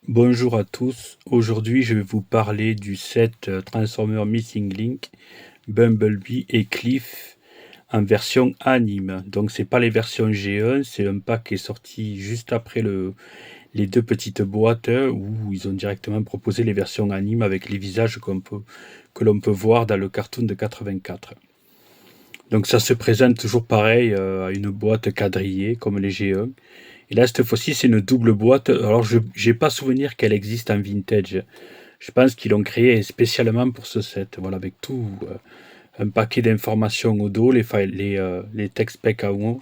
Bonjour à tous, aujourd'hui je vais vous parler du set Transformer Missing Link, Bumblebee et Cliff en version anime. Donc c'est pas les versions G1, c'est un pack qui est sorti juste après les deux petites boîtes où ils ont directement proposé les versions anime avec les visages que l'on peut voir dans le cartoon de 84. Donc ça se présente toujours pareil à une boîte quadrillée comme les G1. Et là, cette fois-ci, c'est une double boîte. Alors, je n'ai pas souvenir qu'elle existe en vintage. Je pense qu'ils l'ont créée spécialement pour ce set. Voilà, avec tout un paquet d'informations au dos, les textes spec en haut.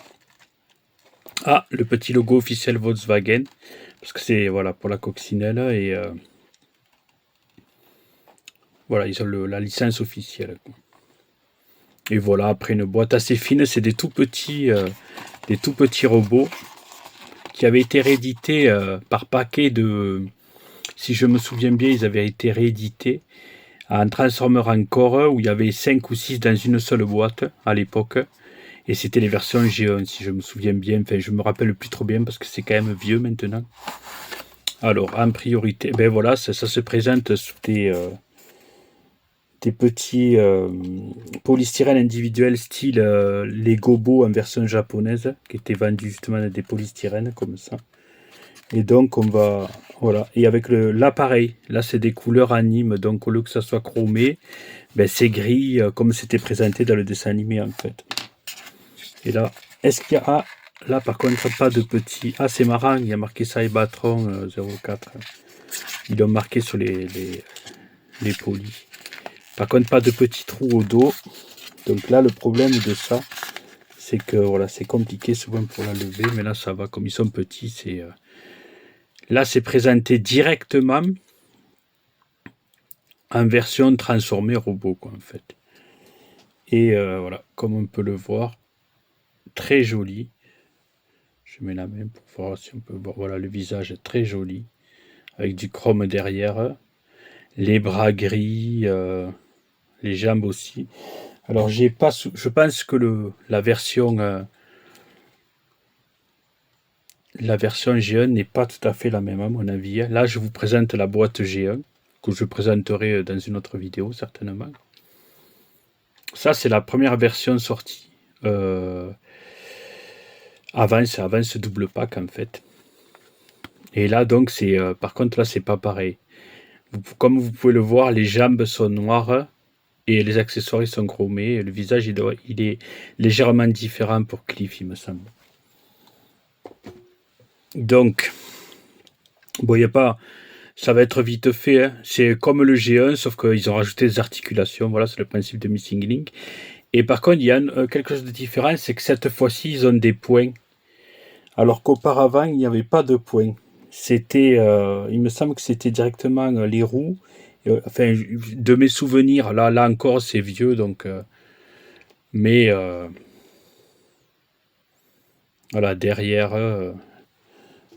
Ah, le petit logo officiel Volkswagen, parce que c'est voilà pour la coccinelle et voilà, ils ont la licence officielle. Et voilà, après une boîte assez fine, c'est des tout petits robots qui avaient été réédités par paquet de. Si je me souviens bien, ils avaient été réédités à un Transformer encore où il y avait 5 ou 6 dans une seule boîte à l'époque. Et c'était les versions G1, si je me souviens bien. Enfin, je me rappelle plus trop bien parce que c'est quand même vieux maintenant. Alors, en priorité, ben voilà, ça se présente sous des petits polystyrène individuels style les gobos en version japonaise qui étaient vendus justement dans des polystyrènes comme ça. Et donc, on va. Voilà. Et avec l'appareil, là, c'est des couleurs anime. Donc, au lieu que ça soit chromé, ben, c'est gris comme c'était présenté dans le dessin animé, en fait. Et là, est-ce qu'il y a. Ah, là, par contre, pas de petit. Ah, c'est marrant, il y a marqué Cybertron 04. Ils l'ont marqué sur les polis. Par contre, pas de petits trous au dos. Donc là, le problème de ça, c'est que voilà, c'est compliqué souvent pour la lever. Mais là, ça va. Comme ils sont petits, c'est. Là, c'est présenté directement en version transformée robot, quoi, en fait. Et voilà, comme on peut le voir, très joli. Je mets la main pour voir si on peut voir. Voilà, le visage est très joli, avec du chrome derrière, les bras gris, les jambes aussi. Alors, j'ai pas, je pense que la version G1 n'est pas tout à fait la même à mon avis. Là, je vous présente la boîte G1 que je présenterai dans une autre vidéo certainement. Ça, c'est la première version sortie. Avant ce double pack en fait. Et là donc c'est par contre là c'est pas pareil. Comme vous pouvez le voir, les jambes sont noires et les accessoires ils sont chromés. Et le visage il est légèrement différent pour Cliff il me semble. Donc bon il y a pas, ça va être vite fait. Hein. C'est comme le G1 sauf qu'ils ont rajouté des articulations. Voilà c'est le principe de Missing Link. Et par contre il y a quelque chose de différent, c'est que cette fois-ci ils ont des points. Alors qu'auparavant, il n'y avait pas de points. C'était, il me semble que c'était directement les roues. Enfin, de mes souvenirs, là encore, c'est vieux, donc. Mais voilà, derrière.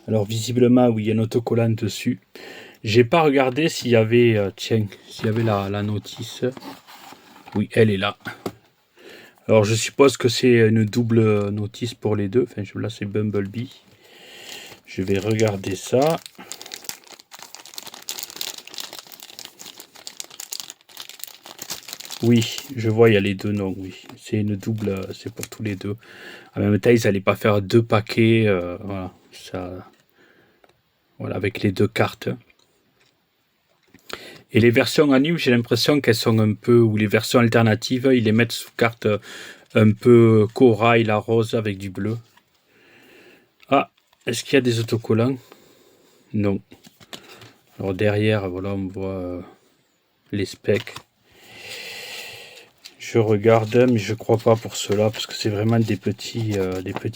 Alors visiblement, oui, il y a un autocollant dessus. J'ai pas regardé s'il y avait, tiens, s'il y avait la notice. Oui, elle est là. Alors je suppose que c'est une double notice pour les deux. Enfin, là c'est Bumblebee. Je vais regarder ça. Oui, je vois, il y a les deux noms, oui. C'est une double, c'est pour tous les deux. En même temps, ils n'allaient pas faire deux paquets, voilà, ça, voilà, avec les deux cartes. Et les versions anime, j'ai l'impression qu'elles sont un peu, ou les versions alternatives, ils les mettent sous carte un peu corail, la rose avec du bleu. Ah, est-ce qu'il y a des autocollants? Non. Alors derrière, voilà, on voit les specs. Je regarde, mais je crois pas pour cela, parce que c'est vraiment des petits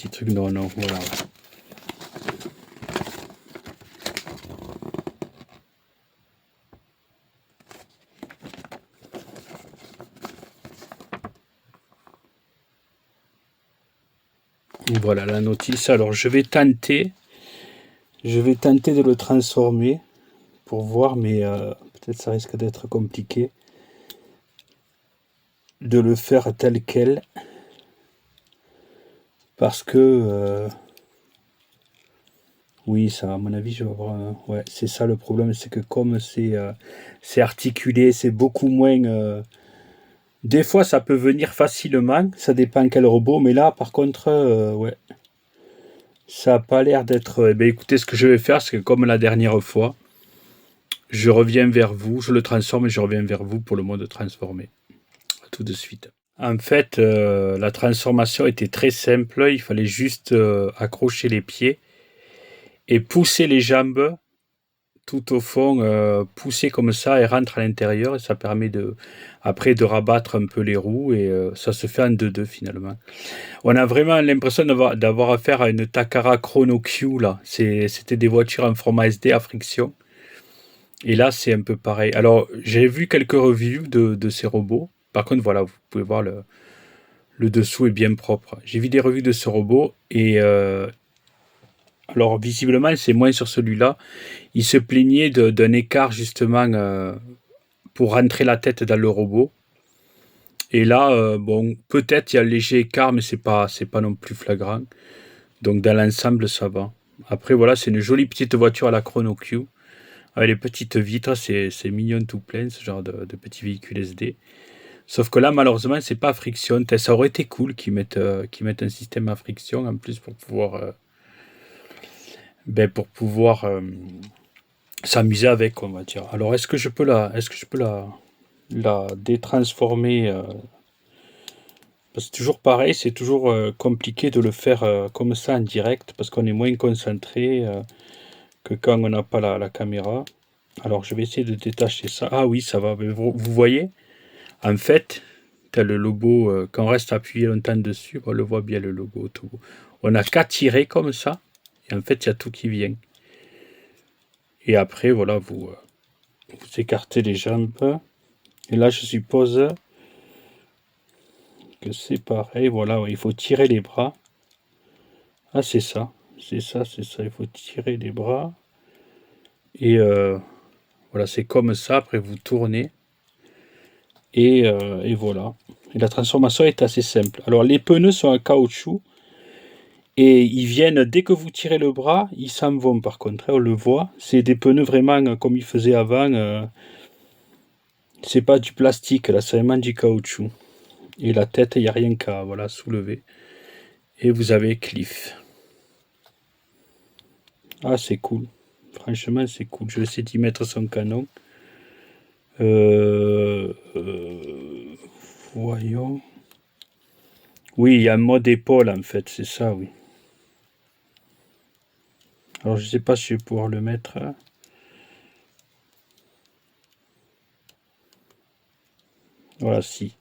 trucs. Non, non, voilà. Voilà la notice. Alors je vais tenter de le transformer pour voir, mais peut-être ça risque d'être compliqué de le faire tel quel parce que Oui, ça, à mon avis, je vais avoir ouais, c'est ça le problème, c'est que comme c'est articulé, c'est beaucoup moins. Des fois, ça peut venir facilement, ça dépend quel robot, mais là, par contre, ouais, ça a pas l'air d'être. Eh ben, écoutez, ce que je vais faire, c'est que comme la dernière fois, je reviens vers vous, je le transforme et je reviens vers vous pour le mode transformé. À tout de suite. En fait, la transformation était très simple. Il fallait juste accrocher les pieds et pousser les jambes tout au fond, pousser comme ça et rentre à l'intérieur. Et ça permet après de rabattre un peu les roues et ça se fait en 2-2 finalement. On a vraiment l'impression d'avoir affaire à une Takara Chrono Q là. C'était des voitures en format SD à friction. Et là, c'est un peu pareil. Alors, j'ai vu quelques reviews de ces robots. Par contre, voilà, vous pouvez voir le dessous est bien propre. J'ai vu des revues de ce robot et alors visiblement, c'est moins sur celui-là. Il se plaignait d'un écart justement pour rentrer la tête dans le robot. Et là, bon, peut-être il y a un léger écart, mais c'est pas non plus flagrant. Donc dans l'ensemble, ça va. Après, voilà, c'est une jolie petite voiture à la Chrono Q. Avec les petites vitres, c'est mignon tout plein, ce genre de petits véhicules SD. Sauf que là, malheureusement, c'est pas à friction. Ça aurait été cool qu'ils mettent un système à friction en plus pour pouvoir s'amuser avec, on va dire. Alors, est-ce que je peux la détransformer parce que c'est toujours pareil, c'est toujours compliqué de le faire comme ça en direct parce qu'on est moins concentré que quand on n'a pas la caméra. Alors, je vais essayer de détacher ça. Ah oui, ça va. Mais vous voyez, en fait, t'as le logo, quand on reste appuyé longtemps dessus, on le voit bien le logo autour. On n'a qu'à tirer comme ça, et en fait, il y a tout qui vient. Et après, voilà, vous écartez les jambes. Et là, je suppose que c'est pareil. Voilà, ouais, il faut tirer les bras. Ah, c'est ça. C'est ça, c'est ça. Il faut tirer les bras. Et voilà, c'est comme ça. Après, vous tournez. Et voilà. Et la transformation est assez simple. Alors, les pneus sont en caoutchouc. Et ils viennent, dès que vous tirez le bras, ils s'en vont par contre, on le voit. C'est des pneus vraiment comme ils faisaient avant. C'est pas du plastique, là, c'est vraiment du caoutchouc. Et la tête, il n'y a rien qu'à voilà, soulever. Et vous avez Cliff. Ah, c'est cool. Franchement, c'est cool. Je vais essayer d'y mettre son canon. Voyons. Oui, il y a un mode épaule en fait, c'est ça, oui. Alors, je sais pas si je vais pouvoir le mettre. Voilà, si.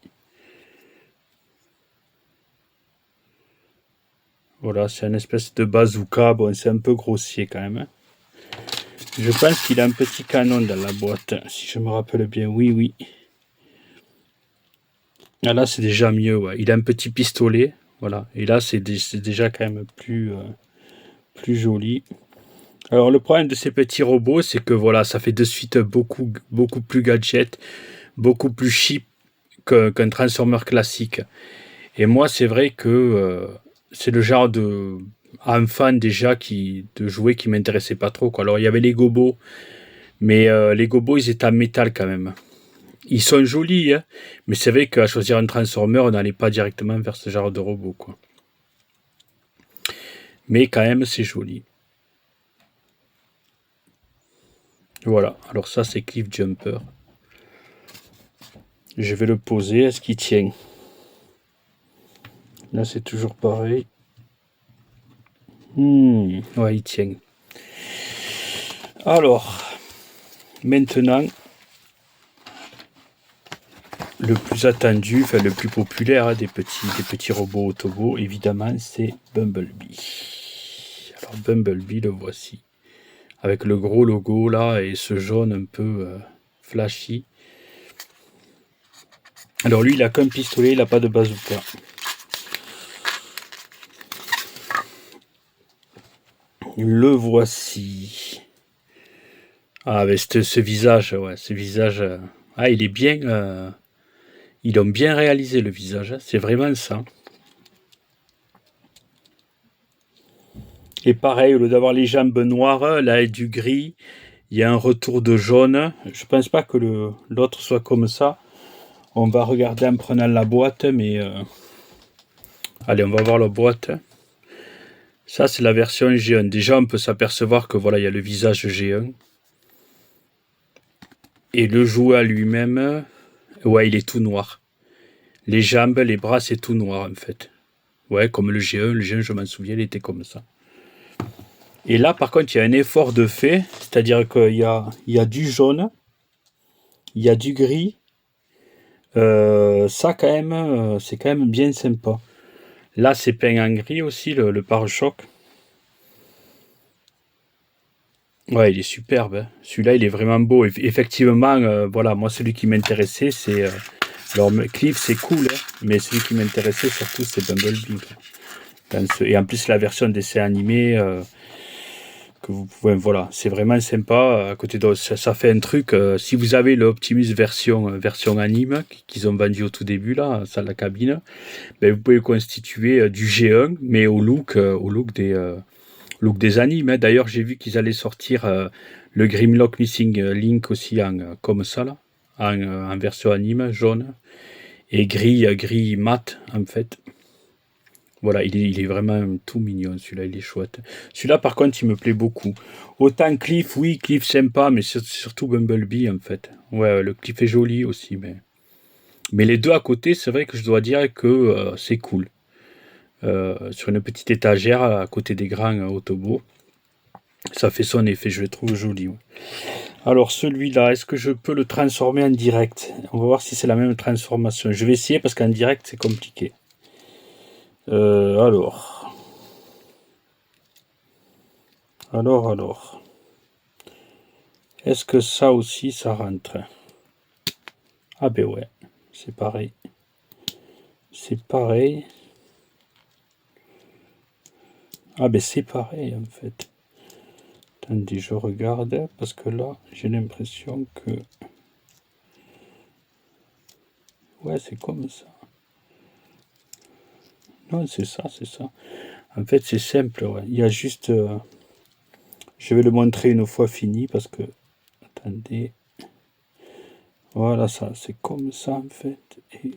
Voilà, c'est une espèce de bazooka. Bon, c'est un peu grossier quand même. Je pense qu'il a un petit canon dans la boîte, si je me rappelle bien. Oui, oui. Ah, là, c'est déjà mieux, ouais. Il a un petit pistolet, voilà. Et là, c'est déjà quand même plus joli. Alors, le problème de ces petits robots, c'est que voilà, ça fait de suite beaucoup, beaucoup plus gadget, beaucoup plus cheap qu'un Transformer classique. Et moi, c'est vrai que c'est le genre de enfant déjà de jouets qui m'intéressait pas trop, quoi. Alors, il y avait les gobos, mais les gobos, ils étaient en métal quand même. Ils sont jolis, hein, mais c'est vrai qu'à choisir un Transformer, on n'allait pas directement vers ce genre de robot, quoi. Mais quand même, c'est joli. Voilà, alors ça, c'est Cliff Jumper. Je vais le poser, est-ce qu'il tient? Là, c'est toujours pareil. Ouais, il tient. Alors, maintenant, le plus attendu, enfin le plus populaire des petits robots Autobot, évidemment, c'est Bumblebee. Alors Bumblebee, le voici. Avec le gros logo là et ce jaune un peu flashy. Alors lui, il a qu'un pistolet, il n'a pas de bazooka. Le voici. Ah, avec ce visage, ouais, ce visage. Ah, il est bien. Ils ont bien réalisé le visage, c'est vraiment ça. Et pareil, au lieu d'avoir les jambes noires, là, et du gris, il y a un retour de jaune. Je pense pas que l'autre soit comme ça. On va regarder en prenant la boîte, mais... Allez, on va voir la boîte. Ça, c'est la version G1. Déjà, on peut s'apercevoir que voilà, il y a le visage G1. Et le jouet à lui-même, ouais, il est tout noir. Les jambes, les bras, c'est tout noir, en fait. Ouais, comme le G1. Le G1, je m'en souviens, il était comme ça. Et là, par contre, il y a un effort de fait. C'est-à-dire qu'il y a du jaune, il y a du gris. Ça, quand même, c'est quand même bien sympa. Là, c'est peint en gris aussi, le pare-choc. Ouais, il est superbe, hein. Celui-là, il est vraiment beau. Effectivement, voilà, moi, celui qui m'intéressait, c'est... alors, Cliff, c'est cool, hein, mais celui qui m'intéressait surtout, c'est Bumblebee. Et en plus, la version d'essai animé, que vous pouvez... Voilà, c'est vraiment sympa. À côté de ça fait un truc... si vous avez l'Optimus version anime, qu'ils ont vendu au tout début, là, ça, la cabine, ben, vous pouvez constituer du G1, mais au look des animes, hein. D'ailleurs, j'ai vu qu'ils allaient sortir le Grimlock Missing Link aussi comme ça, là, en version anime, jaune, et gris mat, en fait. Voilà, il est vraiment tout mignon, celui-là, il est chouette. Celui-là, par contre, il me plaît beaucoup. Autant Cliff, oui, Cliff sympa, mais surtout Bumblebee, en fait. Ouais, le Cliff est joli aussi, mais les deux à côté, c'est vrai que je dois dire que c'est cool. Sur une petite étagère à côté des grands Autobots. Ça fait son effet, je le trouve joli. Ouais. Alors celui-là, est-ce que je peux le transformer en direct? On va voir si c'est la même transformation. Je vais essayer parce qu'en direct c'est compliqué. Alors. Est-ce que ça aussi ça rentre? Ah ben ouais, c'est pareil. C'est pareil. Ah ben c'est pareil en fait. Attendez, je regarde parce que là j'ai l'impression que... Ouais, c'est comme ça. Non, c'est ça, c'est ça. En fait, c'est simple, ouais. Il y a juste... je vais le montrer une fois fini parce que... Attendez. Voilà, ça, c'est comme ça, en fait. Et...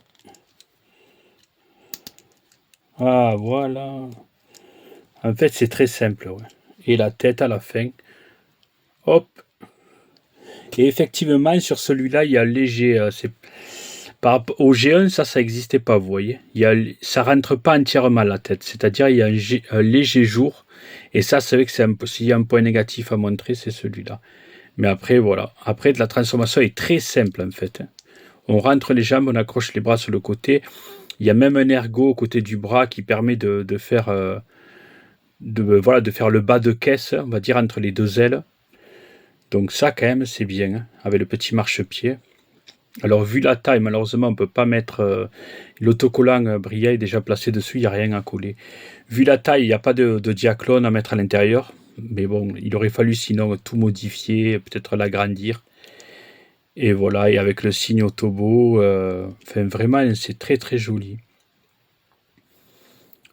ah, voilà. En fait, c'est très simple, ouais. Et la tête à la fin. Hop. Et effectivement, sur celui-là, il y a léger... par rapport au G1, ça n'existait pas, vous voyez. Ça rentre pas entièrement la tête. C'est-à-dire, il y a un léger jour. Et ça, c'est vrai que s'il y a un point négatif à montrer, c'est celui-là. Mais après, voilà. Après, la transformation est très simple, en fait. On rentre les jambes, on accroche les bras sur le côté. Il y a même un ergot au côté du bras qui permet de faire, de faire le bas de caisse, on va dire, entre les deux ailes. Donc ça, quand même, c'est bien, hein, avec le petit marchepied. Alors, vu la taille, malheureusement, on ne peut pas mettre... l'autocollant Bria est déjà placé dessus, il n'y a rien à coller. Vu la taille, il n'y a pas de diaclone à mettre à l'intérieur. Mais bon, il aurait fallu sinon tout modifier, peut-être l'agrandir. Et voilà, et avec le signe Autobot, enfin vraiment, c'est très très joli.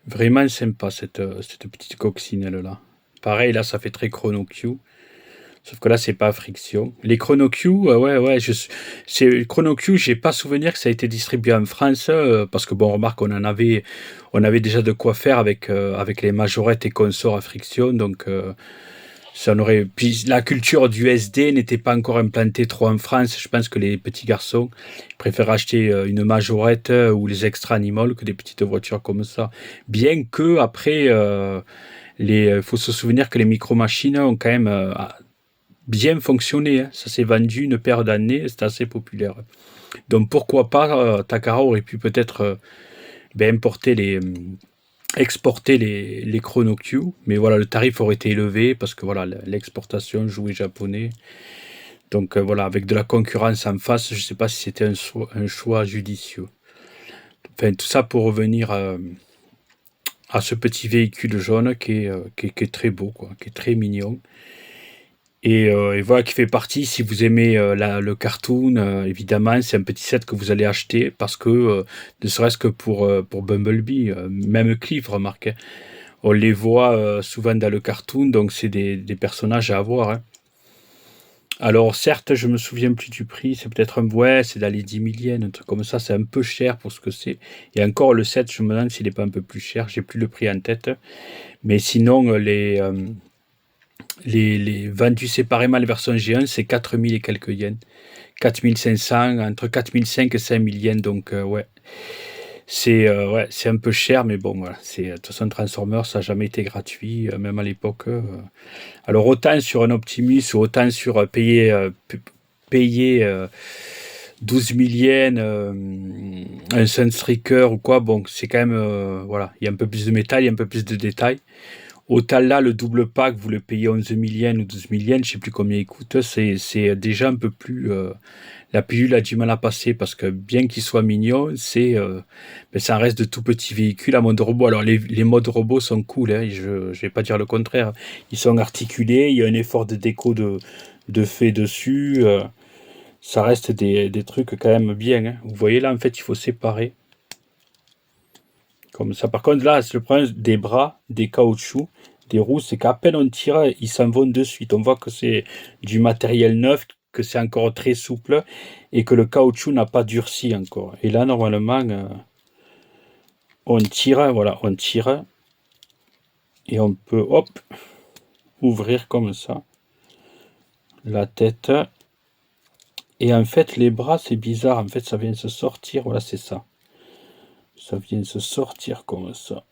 Vraiment sympa cette petite coccinelle là. Pareil, là, ça fait très Chrono Q. Sauf que là, c'est pas friction. Les Chrono Q, ouais, c'est Chrono Q, j'ai pas souvenir que ça a été distribué en France, parce que bon, remarque, on avait déjà de quoi faire avec les majorettes et consorts à friction, donc ça n'aurait. Puis la culture du SD n'était pas encore implantée trop en France. Je pense que les petits garçons préfèrent acheter une majorette ou les extra animals que des petites voitures comme ça. Bien que après, faut se souvenir que les micro-machines ont quand même bien fonctionné, hein. Ça s'est vendu une paire d'années, c'est assez populaire. Donc pourquoi pas, Takara aurait pu peut-être exporter les Chrono Q, mais voilà, le tarif aurait été élevé parce que voilà, l'exportation jouait japonais. Donc voilà, avec de la concurrence en face, je ne sais pas si c'était un choix judicieux. Enfin, tout ça pour revenir à ce petit véhicule jaune qui est très beau, quoi, qui est très mignon. Et voilà, qui fait partie, si vous aimez le cartoon, évidemment, c'est un petit set que vous allez acheter parce que, ne serait-ce que pour Bumblebee, même Cliff, remarquez. On les voit souvent dans le cartoon, donc c'est des personnages à avoir, hein. Alors certes, je me souviens plus du prix, c'est peut-être c'est dans les 10 000 yens, un truc comme ça, c'est un peu cher pour ce que c'est. Et encore le set, je me demande s'il n'est pas un peu plus cher, j'ai plus le prix en tête. Mais sinon, les vendus séparément, les versions G1, c'est 4000 et quelques yens. 4500, entre 4500 et 5000 yens, donc ouais. C'est un peu cher, mais bon, voilà. De toute façon, Transformers, ça n'a jamais été gratuit, même à l'époque. Alors, autant sur un Optimus, ou autant sur payer 12 000 yens, un Sunstreaker ou quoi, bon, c'est quand même, voilà, il y a un peu plus de métal, il y a un peu plus de détails. Autant là, le double pack, vous le payez 11 000 yens ou 12 000 yens, je ne sais plus combien il coûte, c'est déjà un peu plus... la pilule a du mal à passer parce que bien qu'il soit mignon, ça reste de tout petits véhicules à mode robot. Alors les modes robots sont cool, hein, je ne vais pas dire le contraire. Ils sont articulés, il y a un effort de déco de fait dessus. Ça reste des trucs quand même bien, hein. Vous voyez là, en fait, il faut séparer. Comme ça. Par contre, là, c'est le problème des bras, des caoutchoucs, des roues, c'est qu'à peine on tire, ils s'en vont de suite. On voit que c'est du matériel neuf, que c'est encore très souple et que le caoutchouc n'a pas durci encore. Et là, normalement, on tire, voilà, on tire et on peut, hop, ouvrir comme ça la tête. Et en fait, les bras, c'est bizarre. En fait, ça vient se sortir. Voilà, c'est ça. Ça vient se sortir comme ça.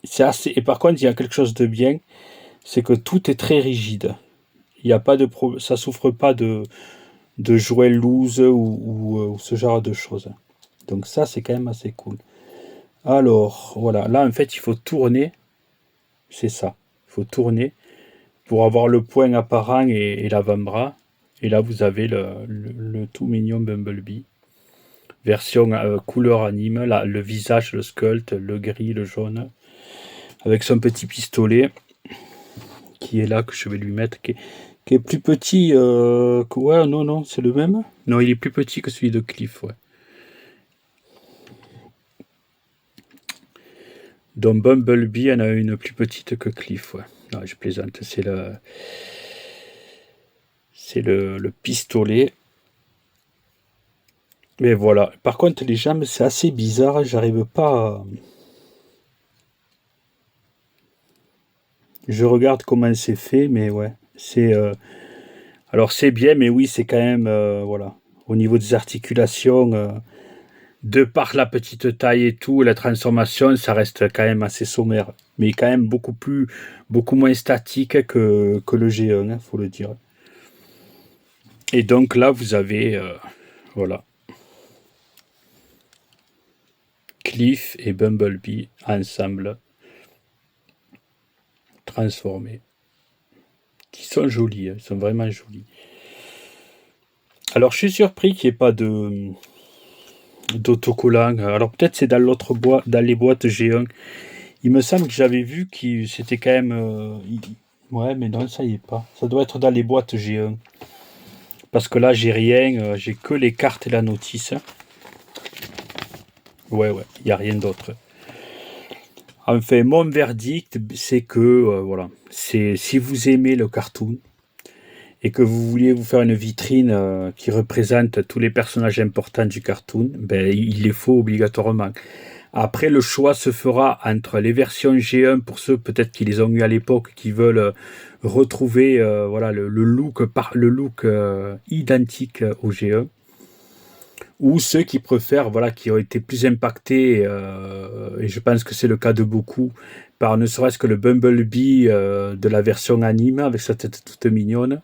C'est assez. Et par contre, il y a quelque chose de bien, c'est que tout est très rigide. Il n'y a pas de ça souffre pas de jouets loose ou ce genre de choses. Donc ça, c'est quand même assez cool. Alors, voilà. Là, en fait, il faut tourner. C'est ça. Il faut tourner pour avoir le point apparent et l'avant-bras. Et là, vous avez le tout mignon Bumblebee. Version couleur anime. Là, le visage, le sculpte, le gris, le jaune. Avec son petit pistolet. Qui est là, que je vais lui mettre. Qui est plus petit que... Ouais, non, c'est le même. Non, il est plus petit que celui de Cliff, ouais. Donc Bumblebee en a une plus petite que Cliff, ouais. Non, je plaisante, c'est le pistolet. Mais voilà. Par contre, les jambes, c'est assez bizarre. J'arrive pas à... Je regarde comment c'est fait, mais ouais. Alors, c'est bien, mais oui, c'est quand même... voilà. Au niveau des articulations, de par la petite taille et tout, la transformation, ça reste quand même assez sommaire. Mais quand même beaucoup moins statique que le G1, hein, faut le dire. Et donc là, vous avez... voilà. Cliff et Bumblebee ensemble, transformés. Qui sont jolis, hein, ils sont vraiment jolis. Alors je suis surpris qu'il n'y ait pas d'autocollant. Alors peut-être c'est dans l'autre boîte, dans les boîtes G1. Il me semble que j'avais vu que c'était quand même... Ouais, mais non, ça y est pas. Ça doit être dans les boîtes G1. Parce que là, j'ai rien. J'ai que les cartes et la notice. Ouais, il n'y a rien d'autre. Enfin, mon verdict, c'est que, voilà, si vous aimez le cartoon et que vous vouliez vous faire une vitrine qui représente tous les personnages importants du cartoon, ben, il les faut obligatoirement. Après, le choix se fera entre les versions G1 pour ceux peut-être qui les ont eu à l'époque, qui veulent retrouver voilà, le look identique au G1, ou ceux qui préfèrent, voilà, qui ont été plus impactés, et je pense que c'est le cas de beaucoup, par ne serait-ce que le Bumblebee de la version anime, avec sa tête toute mignonne,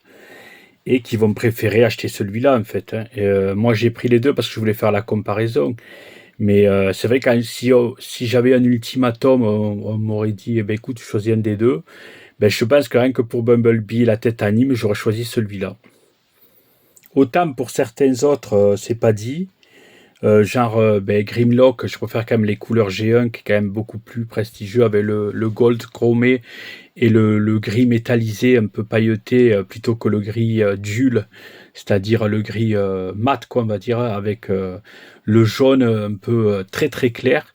et qui vont préférer acheter celui-là, en fait, hein. Et, moi, j'ai pris les deux parce que je voulais faire la comparaison. Mais c'est vrai que si j'avais un ultimatum, on m'aurait dit, eh ben, écoute, tu choisis un des deux. Ben, je pense que rien que pour Bumblebee, la tête anime, j'aurais choisi celui-là. Autant pour certains autres, c'est pas dit. Genre Grimlock, je préfère quand même les couleurs G1 qui est quand même beaucoup plus prestigieux avec le gold chromé et le gris métallisé un peu pailleté plutôt que le gris Jules, c'est-à-dire le gris mat, quoi, on va dire, avec le jaune un peu très très clair.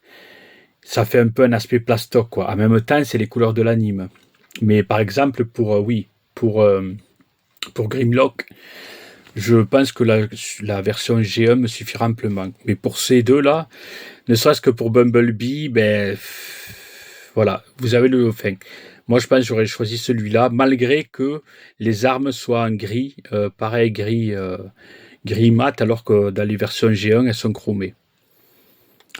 ça fait un peu un aspect plastoc, quoi. En même temps, c'est les couleurs de l'anime. Mais par exemple, pour Grimlock, je pense que la version G1 me suffira amplement. Mais pour ces deux-là, ne serait-ce que pour Bumblebee, ben voilà, vous avez le. Enfin, moi, je pense que j'aurais choisi celui-là, malgré que les armes soient en gris, pareil, gris mat, alors que dans les versions G1, elles sont chromées.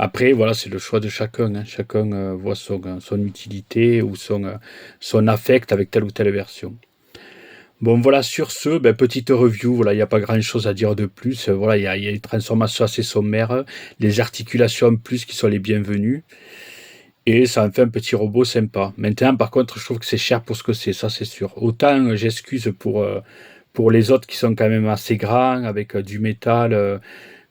Après, voilà, c'est le choix de chacun, hein. Chacun voit son utilité ou son affect avec telle ou telle version. Bon, voilà, sur ce, ben, petite review, voilà, il n'y a pas grand-chose à dire de plus. Voilà, il y a des transformations assez sommaires, les articulations en plus qui sont les bienvenues, et ça en fait un petit robot sympa. Maintenant, par contre, je trouve que c'est cher pour ce que c'est, ça c'est sûr. Autant j'excuse pour les autres qui sont quand même assez grands, avec du métal,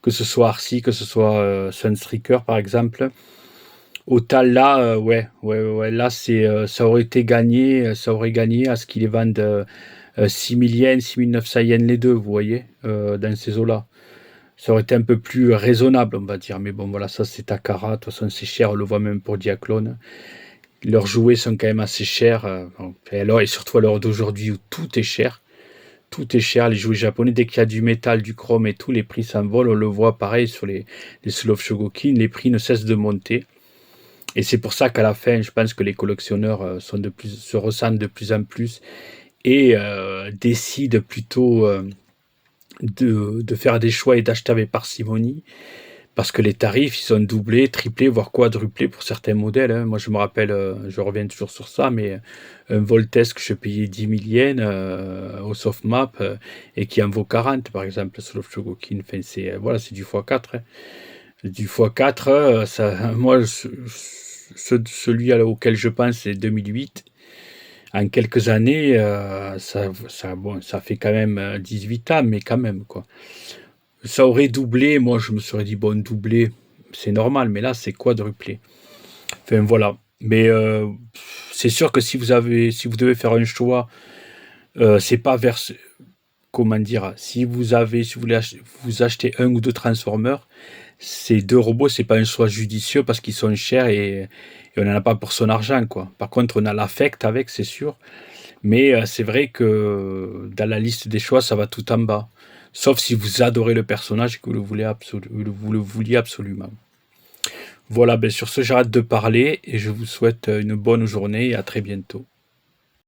que ce soit Arcee, que ce soit Sunstreaker par exemple. Autant là, ouais, là ça aurait été gagné, ça aurait gagné à ce qu'ils les vendent 6000 yens, 6900 yens les deux, vous voyez, dans ces eaux-là. Ça aurait été un peu plus raisonnable, on va dire. Mais bon, voilà, ça c'est Takara. De toute façon, c'est cher, on le voit même pour Diaclone. Leurs jouets sont quand même assez chers. Et surtout à l'heure d'aujourd'hui où tout est cher. Tout est cher, les jouets japonais. Dès qu'il y a du métal, du chrome et tout, les prix s'envolent. On le voit pareil sur les Soul of Shogokin. Les prix ne cessent de monter. Et c'est pour ça qu'à la fin, je pense que les collectionneurs se ressentent de plus en plus et décident plutôt de faire des choix et d'acheter avec parcimonie, parce que les tarifs, ils sont doublés, triplés, voire quadruplés pour certains modèles, hein. Moi, je me rappelle, je reviens toujours sur ça, mais un Voltesque, je payais 10 000 yens au softmap et qui en vaut 40, par exemple, sur le Shogokin. Enfin, voilà, c'est du x4. Hein. Du x4, moi, celui auquel je pense, c'est 2008. En quelques années, bon, ça fait quand même 18 ans, mais quand même, quoi. Ça aurait doublé, moi je me serais dit, bon, doublé, c'est normal, mais là, c'est quadruplé. Enfin, voilà. Mais c'est sûr que si vous devez faire un choix, c'est pas vers, comment dire, si vous voulez vous achetez un ou deux Transformers, ces deux robots, c'est pas un choix judicieux parce qu'ils sont chers et on n'en a pas pour son argent, quoi. Par contre, on a l'affect avec, c'est sûr. Mais c'est vrai que dans la liste des choix, ça va tout en bas. Sauf si vous adorez le personnage et que vous le vouliez absolument. Voilà, ben sur ce, j'arrête de parler et je vous souhaite une bonne journée et à très bientôt.